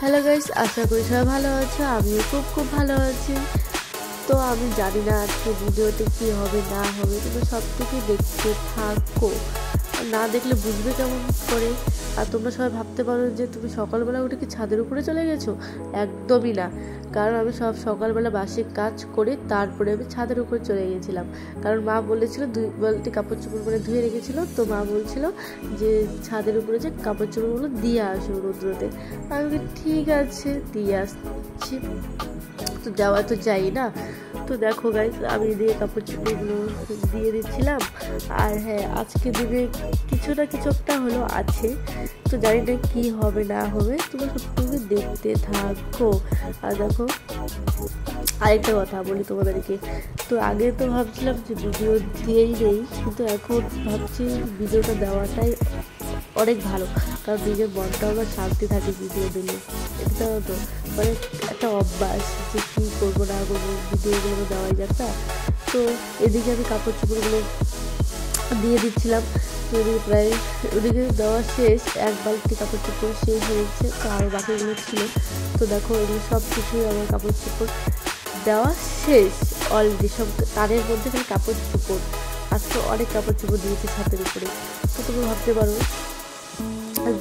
Hello guys, আশা করি সবাই ভালো আছো। আমিও খুব ভালো আছি। তো আমি জানি না আজকে ভিডিওতে কি হবে না হবে, কিন্তু সব থেকে দেখতে থাকো, না দেখলে বুঝবে কেমন করে। আর তোমরা সবাই ভাবতে পারো যে তুমি সকালবেলা উঠে কি ছাদের উপরে চলে গেছো। একদমই না, কারণ আমি সব সকালবেলা বাসি কাজ করে তারপরে আমি ছাদের উপরে চলে গেছিলাম। কারণ মা বলেছিল 2 বালতি কাপড় চোপড় করে ধুয়ে রেখেছিল, তো মা বলছিল যে ছাদের উপরে যে কাপড় চোপড়গুলো দিয়ে আসো রৌদ্রতে। আমি ঠিক আছে দিয়ে আসছি, তো যাওয়া তো যাই না। তো দেখো গাইস, আমি এদিকে কাপড় চোপড়গুলো দিয়ে দিচ্ছিলাম। আর হ্যাঁ, আজকে দিনে কিছু না কিছু একটা হলো আছে, তো জানি না কি হবে না হবে, তোমরা সবটুকু দেখতে থাকো। আর দেখো, আরেকটা কথা বলি তোমাদেরকে। তো আগে তো ভাবছিলাম যে ভিডিও দিয়েই নেই, কিন্তু এখন ভাবছি ভিডিওটা দেওয়াটাই অনেক ভালো, কারণ নিজের মনটা আমার শান্তি থাকে ভিডিও দিলে। এটা তো মানে একটা অভ্যাস যে কী করবো না করবো, ভিডিওগুলো দেওয়াই যাক না। তো এদিকে আমি কাপড় চোপড়গুলো দিয়ে দিচ্ছিলাম, ওদিকে প্রায় ওদিকে দেওয়া শেষ, 1 বালতি কাপড় চোপড় শেষ হয়েছে, তো আরও বাকিগুলো ছিল। তো দেখো, এগুলো সব কিছুই আমার কাপড় চোপড় দেওয়া শেষ অলরেডি, সব তারের মধ্যে খালি কাপড় চোপড়। আজকে অনেক কাপড় চোপড় দিয়েছে ছাদের উপরে। তো তুমি ভাবতে পারো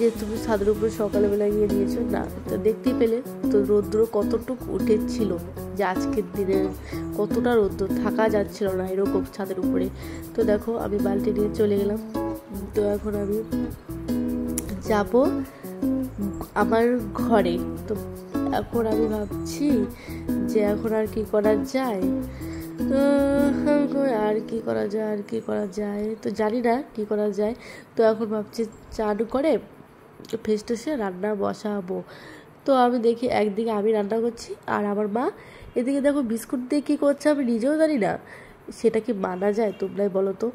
যে তুমি ছাদের উপরে সকালবেলা গিয়ে দিয়েছো না, তো দেখতেই পেলে তো রৌদ্র কতটুকু উঠেছিল, যে আজকের দিনে কতটা রৌদ্র, থাকা যাচ্ছিল না এরকম ছাদের উপরে। তো দেখো, আমি বালতি নিয়ে চলে গেলাম। তো এখন আমি যাব আমার ঘরে। তো এখন আমি ভাবছি যে এখন আর কি করা যায়, আর কি করা যায় তো জানি না কি করা যায়। তো এখন ভাবছি চান করে ফ্রেশ ট্রেশে রান্না বসাবো। তো আমি দেখি একদিকে আমি রান্না করছি, আর আমার মা এদিকে দেখো বিস্কুট দিয়ে কী করছে, আমি নিজেও জানি না। সেটা কি মানা যায়, তোমরাই বলো তো।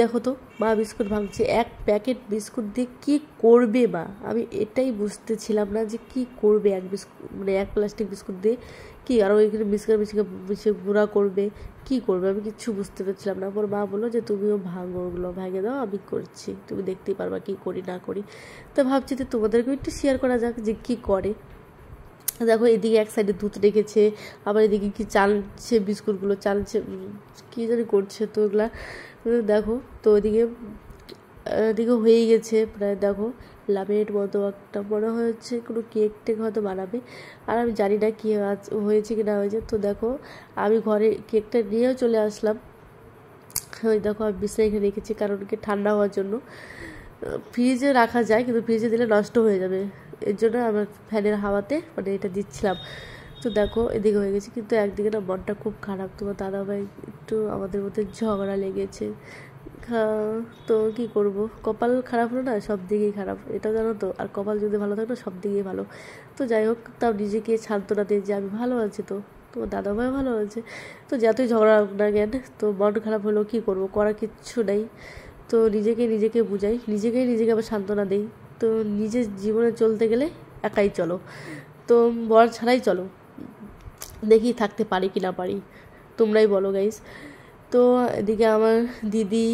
দেখো তো, মা বিস্কুট ভাঙছে, 1 প্যাকেট বিস্কুট দিয়ে কি করবে মা, আমি এটাই বুঝতেছিলাম না যে কি করবে। 1 প্লাস্টিক বিস্কুট দিয়ে কি, আর ওইখানে মিশিয়ে গুঁড়া করবে, কি করবে, আমি কিচ্ছু বুঝতে পারছিলাম না। পর মা বললো যে তুমিও ভাঙো, ওগুলো ভেঙে দাও, আমি করছি, তুমি দেখতেই পারবা কি করি না করি। তো ভাবছি যে তোমাদেরকেও একটু শেয়ার করা যাক যে কি করে। দেখো, এদিকে এক সাইডে দুধ রেখেছে, আবার এদিকে কি চালছে, বিস্কুটগুলো চালছে, কী জানি করছে। তো ওগুলা দেখো, তো এদিকে হয়েই গেছে প্রায়। দেখো, লামের মতো একটা মনে হচ্ছে কোনো কেক টেক হয়তো বানাবে, আর আমি জানি না কী হয়েছে কি না হয়েছে। তো দেখো, আমি ঘরে কেকটা নিয়েও চলে আসলাম। ওই দেখো, আমি বিছানায় এখানে রেখেছি, কারণ কি ঠান্ডা হওয়ার জন্য। ফ্রিজে রাখা যায়, কিন্তু ফ্রিজে দিলে নষ্ট হয়ে যাবে, এর জন্য আমার ফ্যানের হাওয়াতে মানে এটা দিচ্ছিলাম। তো দেখো, এদিকে হয়ে গেছে, কিন্তু একদিকে না মনটা খুব খারাপ। তোমার দাদাভাই একটু আমাদের মধ্যে ঝগড়া লেগেছে। তো কি করব, কপাল খারাপ হলো না, সব দিকেই খারাপ, এটা জানো তো। আর কপাল যদি ভালো থাকে না, সব দিকেই ভালো। তো যাই হোক, তাও নিজেকে সান্ত্বনা দিয়ে যে আমি ভালো আছি, তো তোমার দাদাভাই ভালো আছে। তো যতই ঝগড়া হোক না কেন, তো মন খারাপ হলেও কী করবো, করার কিচ্ছু নেই। তো নিজেকে বুঝাই, নিজেকে আবার সান্ত্বনা দেই। তো নিজের জীবনে চলতে গেলে একাই চলো, তো বর ছাড়াই চলো, দেখি থাকতে পারি কি না পারি, তোমরাই বলো গাইস। তো এদিকে আমার দিদি,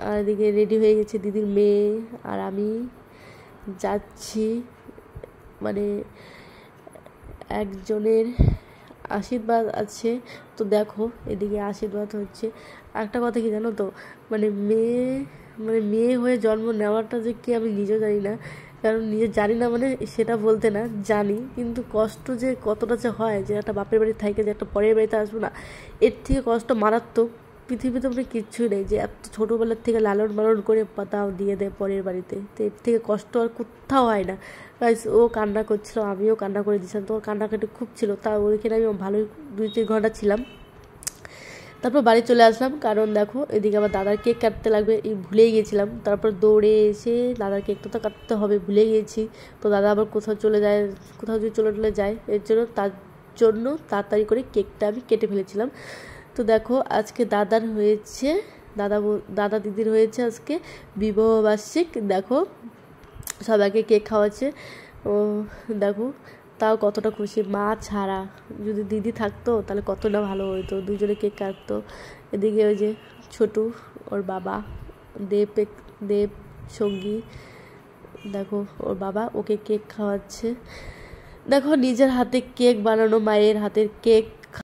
আর এদিকে রেডি হয়ে গেছে দিদির মেয়ে, আর আমি যাচ্ছি মানে একজনের আশীর্বাদ আছে। তো দেখো, এদিকে আশীর্বাদ হচ্ছে। একটা কথা কি জানো তো, মানে মেয়ে হয়ে জন্ম নেওয়াটা যে কি আমি নিজেও জানি না, কারণ নিজে জানি না মানে সেটা বলতে না, জানি, কিন্তু কষ্ট যে কতটা যে হয়, যে একটা বাপের বাড়ি থেকে যে একটা পরের বাড়িতে আসবো না, এর থেকে কষ্ট মারাত্মক পৃথিবীতে মানে কিচ্ছুই নেই। যে এত ছোটোবেলার থেকে লালন পালন করে পাতাও দিয়ে দেয় পরের বাড়িতে, তো এর থেকে কষ্ট আর কোথাও হয় না। গাইস, ও কান্না করছিল, আমিও কান্না করে দিয়েছিলাম, তো ওর কান্নাকাটি খুব ছিল, তা ওইখানে আমি ভালোই 2-3 ঘন্টা ছিলাম। তারপর বাড়ি চলে আসলাম, কারণ দেখো এদিকে আবার দাদার কেক কাটতে লাগবে, ভুলেই গিয়েছিলাম। তারপর দৌড়ে এসে দাদার কেকটা তো কাটতে হবে, ভুলে গিয়েছি। তো দাদা আবার কোথাও যদি চলে যায়, এর জন্য তার জন্য তাড়াতাড়ি করে কেকটা আমি কেটে ফেলেছিলাম। তো দেখো, আজকে দাদা দিদির হয়েছে আজকে বিবাহবার্ষিক। দেখো, সবাইকে কেক খাওয়াচ্ছে। ও দেখো, তাও কতটা খুশি, মা ছাড়া যদি দিদি থাকতো তাহলে কতটা ভালো হতো, দুজনে কেক কাটতো। এদিকে ওই যে ছোটু, ওর বাবা দেব সঙ্গী, দেখো ওর বাবা ওকে কেক খাওয়াচ্ছে। দেখো নিজের হাতে কেক বানানো, মায়ের হাতের কেক